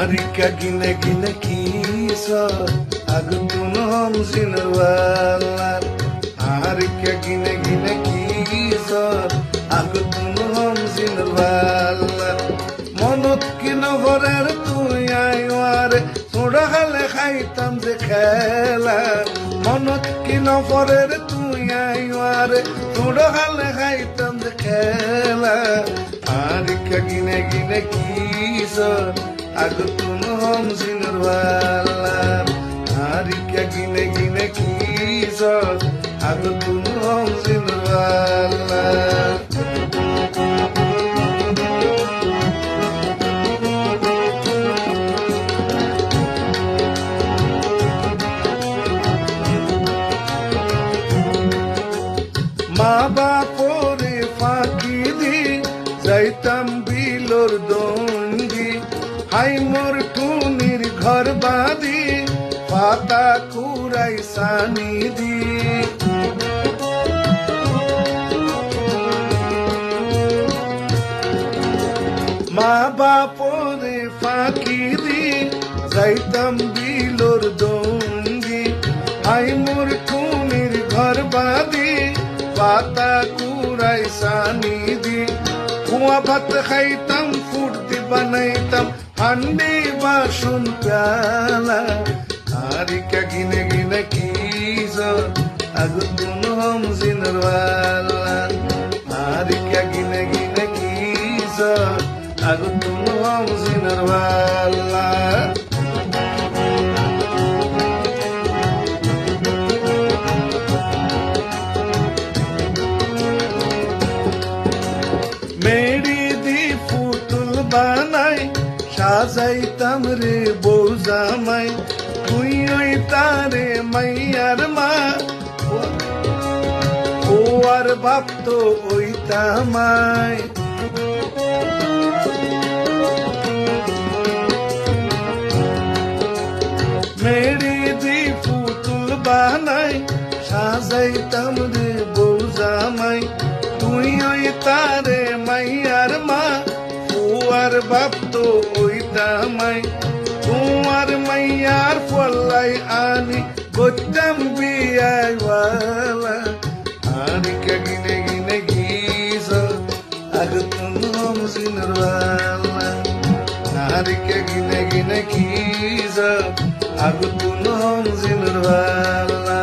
Arika gine gine kisa Agutunum zinarwalar Arika gine gine kisa Agutunum zinarwalar Monot kino vorer tuy ayware Thoda hale khaitam je khela Monot kino vorer tuy ayware Thoda hale khaitam je khela Arika gine gine kisa Agutunum zinarwalar Arika gine gine kisa Agutunum zinarwalar মা বাপরে ফাঁকি দি যাইতাম বিলোর দঙ্গি high মোর টুনির ঘর বাঁধি পাতা কুড়াই সানি দি মা বাপরে ফাঁকি দি যাইতাম বিলোর দঙ্গি হাই মোর টুনির ঘর বাঁধি পাতা কুড়াই সানি দি কুয়া ভাত খাইতাম ফুর্তি বানাইতাম হান্ডি বাসন প্যালা আরিকা গিনে গিনে কিজর আগুতুনম জিনরওয়ালা আরিকা গিনে গিনে কিজর আগুতুনম জিনরওয়ালা মেরি দি পুতুল বানাই সাজাইতাম রে বউ জামাই তুই ওই তারে মাইয়ার মা ও আর বাপ তো ওই তামাই মেরি দি পুতুল বানাই সাজাইতাম রে বউ জামাই তুই ওই তারে মাইয়ার মা আর বাপ তো ওই তামাই তোমার মাইয়ার ফল্লাই আনি করতাম বিয়াইওয়ালা আরিকা গিনে গিনে গিজ আগুতুনম জিনরওয়ালা আরিকা গিনে গিনে গিজ আগুতুনম জিনরওয়ালা